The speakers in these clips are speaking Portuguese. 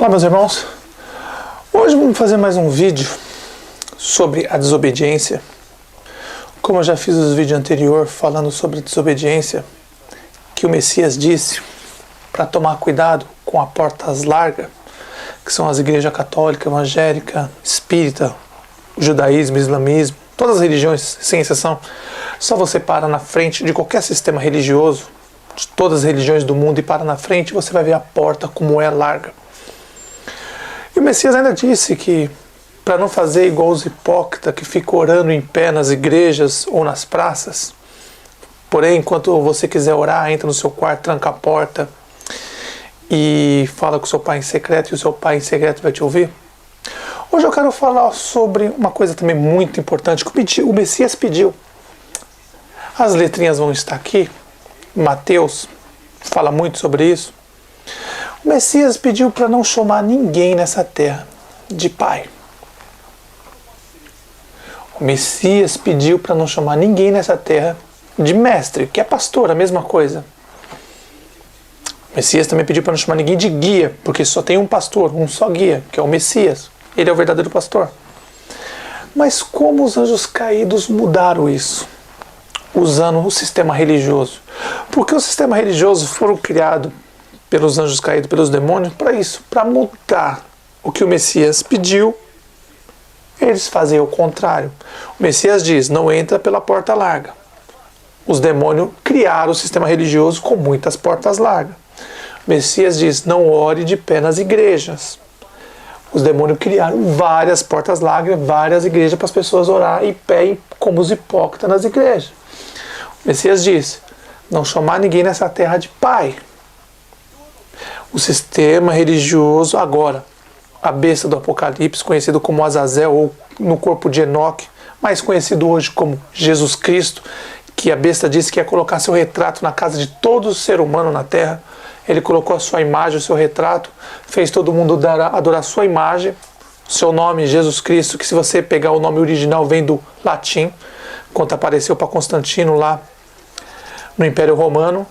Olá, meus irmãos. Hoje vamos fazer mais um vídeo sobre a desobediência. Como eu já fiz os vídeos anteriores falando sobre a desobediência, que o Messias disse para tomar cuidado com a portas largas, que são as igrejas católica, evangélica, espírita, judaísmo, islamismo, todas as religiões, sem exceção. Só você para na frente de qualquer sistema religioso, de todas as religiões do mundo, e para na frente, você vai ver a porta como é larga. E o Messias ainda disse que para não fazer igual os hipócritas que ficam orando em pé nas igrejas ou nas praças, porém, enquanto você quiser orar, entra no seu quarto, tranca a porta e fala com o seu pai em secreto, e o seu pai em secreto vai te ouvir. Hoje eu quero falar sobre uma coisa também muito importante que o Messias pediu. As letrinhas vão estar aqui. Mateus fala muito sobre isso. O Messias pediu para não chamar ninguém nessa terra de pai. O Messias pediu para não chamar ninguém nessa terra de mestre, que é pastor, a mesma coisa. O Messias também pediu para não chamar ninguém de guia, porque só tem um pastor, um só guia, que é o Messias. Ele é o verdadeiro pastor. Mas como os anjos caídos mudaram isso? Usando o sistema religioso. Porque o sistema religioso foram criados pelos anjos caídos, pelos demônios, para isso, para mudar o que o Messias pediu. Eles fazem o contrário. O Messias diz, não entra pela porta larga. Os demônios criaram o sistema religioso com muitas portas largas. O Messias diz, não ore de pé nas igrejas. Os demônios criaram várias portas largas, várias igrejas para as pessoas orar em pé, como os hipócritas nas igrejas. O Messias diz, não chamar ninguém nessa terra de pai. O sistema religioso agora, a besta do Apocalipse, conhecido como Azazel, ou no corpo de Enoque, mais conhecido hoje como Jesus Cristo, que a besta disse que ia colocar seu retrato na casa de todo ser humano na terra. Ele colocou a sua imagem, o seu retrato, fez todo mundo adorar a sua imagem, seu nome, Jesus Cristo, que se você pegar o nome original vem do latim, quando apareceu para Constantino lá no Império Romano.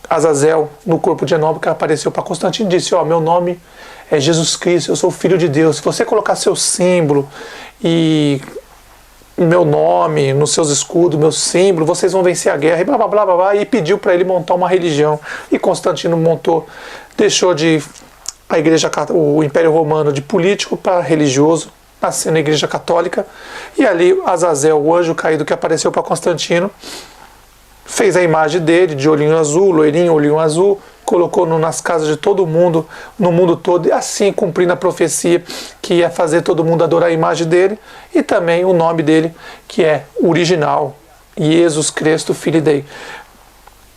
Azazel, no corpo de Enoque, apareceu para Constantino e disse, meu nome é Jesus Cristo, eu sou filho de Deus. Se você colocar seu símbolo e meu nome nos seus escudos, meu símbolo, vocês vão vencer a guerra, e blá blá blá blá, blá, e pediu para ele montar uma religião. E Constantino montou, deixou de a igreja, o Império Romano de político para religioso, nasceu na igreja católica, e ali Azazel, o anjo caído que apareceu para Constantino, fez a imagem dele, de olhinho azul, loirinho, olhinho azul, colocou nas casas de todo mundo, no mundo todo, e assim cumprindo a profecia que ia fazer todo mundo adorar a imagem dele, e também o nome dele, que é original, Jesus Cristo, Filho Dei.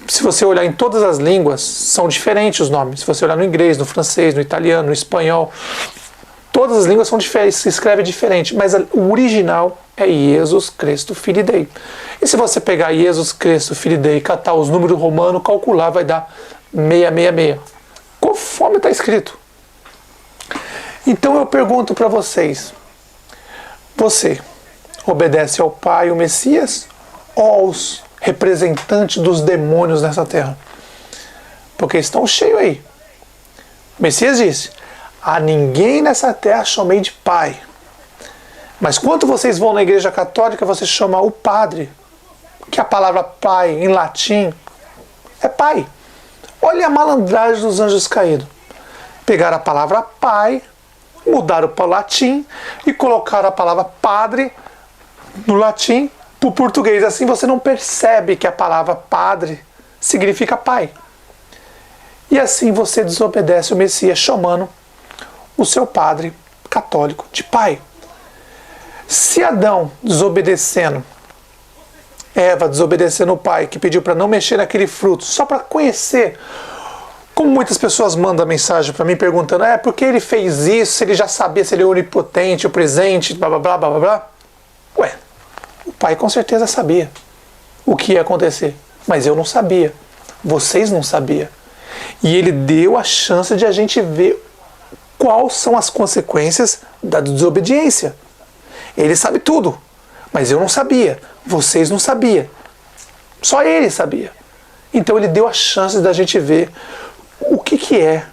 Se você olhar em todas as línguas, são diferentes os nomes. Se você olhar no inglês, no francês, no italiano, no espanhol, todas as línguas são diferentes, se escreve diferente, mas o original é Jesus Cristo, Filho Dei. E se você pegar Jesus Cristo, Filho Dei, catar os números romanos, calcular, vai dar 666. Conforme está escrito. Então eu pergunto para vocês, você obedece ao Pai, o Messias, ou aos representantes dos demônios nessa terra? Porque estão cheios aí. O Messias disse, a ninguém nessa terra chamei de pai. Mas quando vocês vão na igreja católica, você chama o padre, que a palavra pai em latim é pai. Olha a malandragem dos anjos caídos. Pegaram a palavra pai, mudaram para o latim e colocaram a palavra padre no latim para o português. Assim você não percebe que a palavra padre significa pai. E assim você desobedece o Messias, chamando o seu padre católico de pai. Se Adão desobedecendo, Eva desobedecendo o pai, que pediu para não mexer naquele fruto, só para conhecer, como muitas pessoas mandam mensagem para mim perguntando, por que ele fez isso, se ele já sabia, se ele é onipotente, o presente, blá blá blá blá blá. Ué, o pai com certeza sabia o que ia acontecer, mas eu não sabia, vocês não sabiam. E ele deu a chance de a gente ver quais são as consequências da desobediência. Ele sabe tudo, mas eu não sabia, vocês não sabiam. Só ele sabia. Então ele deu a chance da gente ver o que é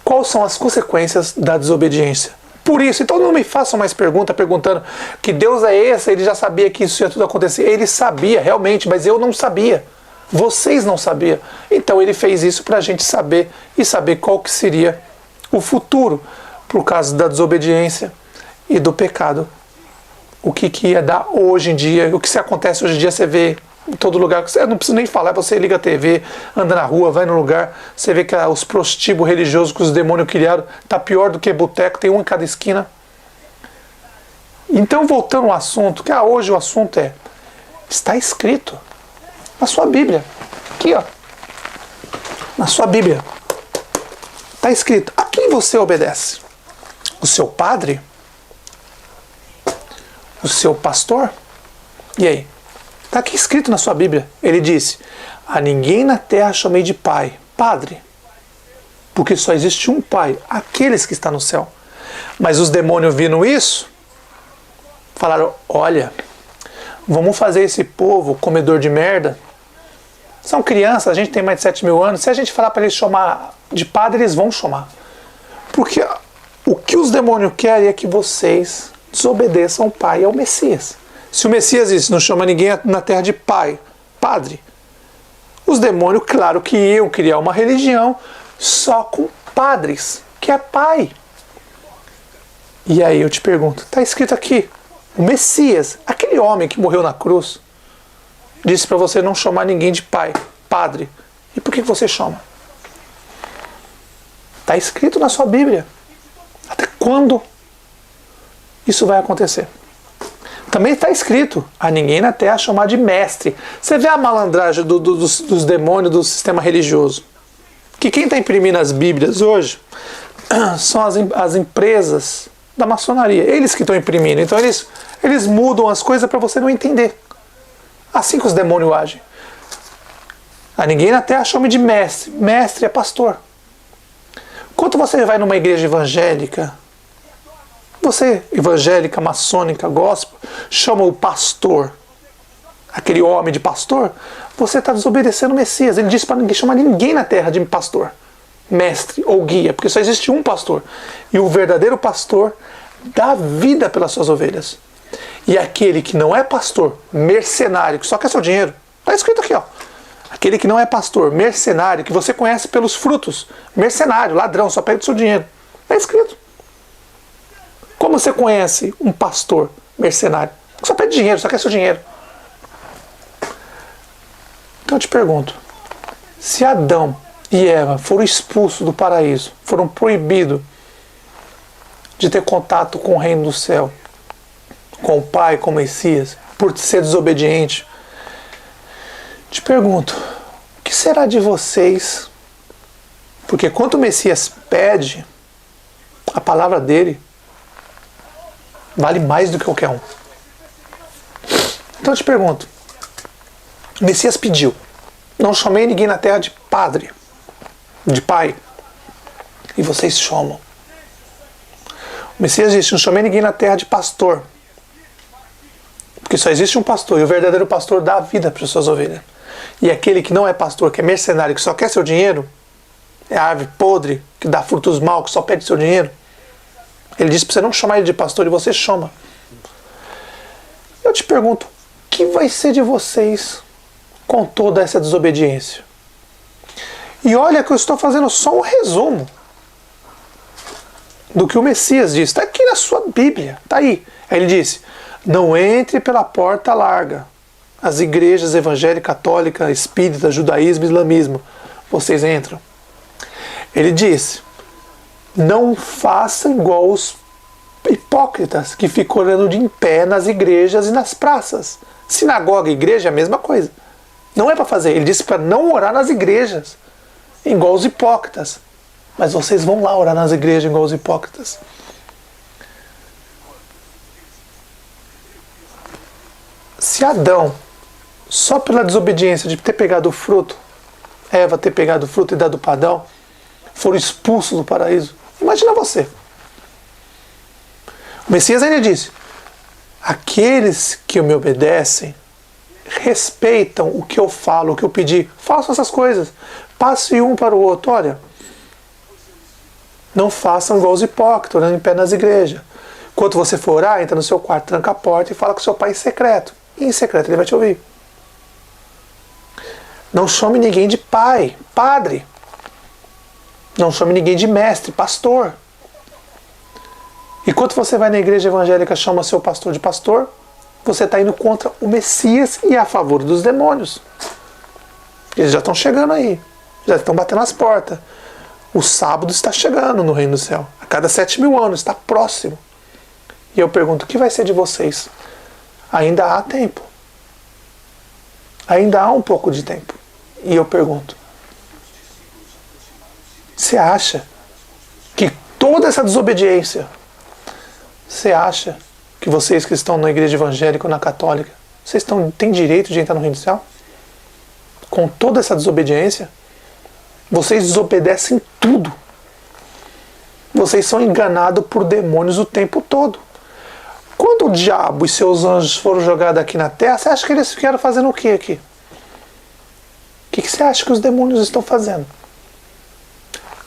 Quais são as consequências da desobediência? Por isso, então não me façam mais pergunta perguntando que Deus é esse, ele já sabia que isso ia tudo acontecer. Ele sabia, realmente, mas eu não sabia. Vocês não sabiam. Então ele fez isso para a gente saber e saber qual que seria o futuro por causa da desobediência e do pecado. O que ia dar hoje em dia, o que se acontece hoje em dia, você vê em todo lugar. Eu não preciso nem falar, você liga a TV, anda na rua, vai no lugar, você vê que os prostíbulos religiosos que os demônios criaram tá pior do que boteco, tem um em cada esquina. Então, voltando ao assunto, que hoje o assunto está escrito na sua Bíblia. Aqui, ó. Na sua Bíblia. Está escrito. A quem você obedece? O seu padre? O seu pastor? E aí? Está aqui escrito na sua Bíblia. Ele disse: a ninguém na terra chamei de pai, padre. Porque só existe um pai, aqueles que estão no céu. Mas os demônios viram isso, falaram: olha, vamos fazer esse povo comedor de merda. São crianças, a gente tem mais de 7 mil anos. Se a gente falar para eles chamar de padre, eles vão chamar. Porque o que os demônios querem é que vocês desobedeçam ao pai e ao Messias. Se o Messias disse, não chama ninguém na terra de pai, padre, os demônios, claro que iam criar uma religião só com padres, que é pai. E aí eu te pergunto, está escrito aqui, o Messias, aquele homem que morreu na cruz, disse para você não chamar ninguém de pai, padre. E por que você chama? Está escrito na sua Bíblia. Até quando isso vai acontecer? Também está escrito, a ninguém na terra chamar de mestre. Você vê a malandragem dos demônios do sistema religioso. Que quem está imprimindo as Bíblias hoje são as empresas da maçonaria. Eles que estão imprimindo. Então eles mudam as coisas para você não entender. Assim que os demônios agem. A ninguém na terra chame de mestre. Mestre é pastor. Quando você vai numa igreja evangélica, você, evangélica, maçônica, gospel, chama o pastor, aquele homem de pastor, você está desobedecendo o Messias. Ele disse para ninguém chamar ninguém na terra de pastor, mestre ou guia, porque só existe um pastor. E o verdadeiro pastor dá vida pelas suas ovelhas. E aquele que não é pastor, mercenário, que só quer seu dinheiro, está escrito aqui, ó. Aquele que não é pastor, mercenário, que você conhece pelos frutos, mercenário, ladrão, só pega o seu dinheiro. Está escrito. Como você conhece um pastor mercenário? Só pede dinheiro, só quer seu dinheiro. Então eu te pergunto, se Adão e Eva foram expulsos do paraíso, foram proibidos de ter contato com o reino do céu, com o Pai, com o Messias, por ser desobediente, te pergunto, o que será de vocês? Porque quando o Messias pede, a palavra dele vale mais do que qualquer um. Então eu te pergunto, o Messias pediu, não chamei ninguém na terra de padre, de pai, e vocês chamam. O Messias disse, não chamei ninguém na terra de pastor, porque só existe um pastor, e o verdadeiro pastor dá a vida para as suas ovelhas. E aquele que não é pastor, que é mercenário, que só quer seu dinheiro, é árvore podre, que dá frutos maus, que só pede seu dinheiro. Ele disse para você não chamar ele de pastor, e você chama. Eu te pergunto, o que vai ser de vocês com toda essa desobediência? E olha que eu estou fazendo só um resumo do que o Messias disse. Está aqui na sua Bíblia, está aí. Aí ele disse, não entre pela porta larga. As igrejas evangélica, católica, espírita, judaísmo, islamismo, vocês entram. Ele disse, não faça igual os hipócritas que ficam orando de em pé nas igrejas e nas praças. Sinagoga e igreja é a mesma coisa. Não é para fazer. Ele disse para não orar nas igrejas, igual os hipócritas. Mas vocês vão lá orar nas igrejas igual os hipócritas. Se Adão, só pela desobediência de ter pegado o fruto, Eva ter pegado o fruto e dado para Adão, foram expulsos do paraíso, imagina você. O Messias ainda disse, aqueles que me obedecem, respeitam o que eu falo, o que eu pedi, façam essas coisem, passe um para o outro. Olha, Não façam igual os hipócritas, orando em pé nas igrejas. Enquanto você for orar, entra no seu quarto, tranca a porta e fala com seu pai em secreto. E em secreto ele vai te ouvir. Não chame ninguém de pai, padre. Não chame ninguém de mestre, pastor. Enquanto você vai na igreja evangélica e chama seu pastor de pastor, você está indo contra o Messias e a favor dos demônios. Eles já estão chegando aí. Já estão batendo as portas. O sábado está chegando no reino do céu. A cada 7.000 anos, está próximo. E eu pergunto, o que vai ser de vocês? Ainda há tempo. Ainda há um pouco de tempo. E eu pergunto, você acha que toda essa desobediência, você acha que vocês que estão na igreja evangélica ou na católica, vocês têm direito de entrar no reino do céu? Com toda essa desobediência, vocês desobedecem tudo. Vocês são enganados por demônios o tempo todo. Quando o diabo e seus anjos foram jogados aqui na terra, você acha que eles ficaram fazendo o que aqui? O que você acha que os demônios estão fazendo?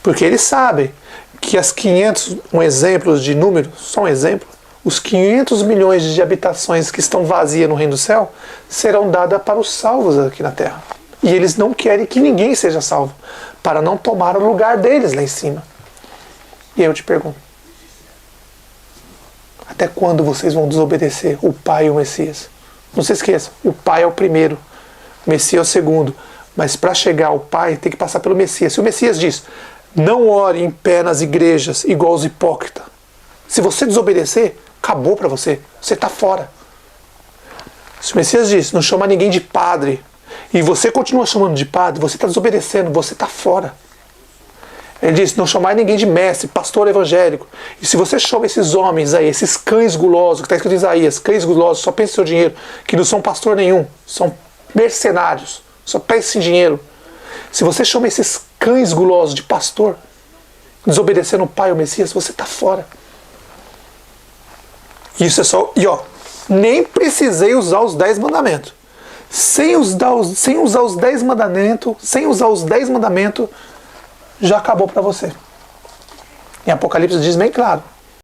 Porque eles sabem que as 500, um exemplo de número, só um exemplo, os 500 milhões de habitações que estão vazias no reino do céu serão dadas para os salvos aqui na terra. E eles não querem que ninguém seja salvo, para não tomar o lugar deles lá em cima. E aí eu te pergunto, até quando vocês vão desobedecer o Pai e o Messias? Não se esqueça, o Pai é o primeiro, o Messias é o segundo. Mas para chegar ao Pai tem que passar pelo Messias. Se o Messias diz, não ore em pé nas igrejas igual os hipócritas. Se você desobedecer, acabou para você. Você está fora. Se o Messias diz, não chama ninguém de padre, e você continua chamando de padre, você está desobedecendo, você está fora. Ele diz, não chamar ninguém de mestre, pastor evangélico. E se você chama esses homens aí, esses cães gulosos, que está escrito em Isaías, cães gulosos, só pensam em seu dinheiro, que não são pastor nenhum, são mercenários, só pensam em dinheiro. Se você chama esses cães gulosos de pastor, desobedecendo o Pai ou o Messias, você está fora. Isso é só... E ó, nem precisei usar os 10 mandamentos. Sem usar os 10 mandamentos, já acabou para você. Em Apocalipse diz bem claro,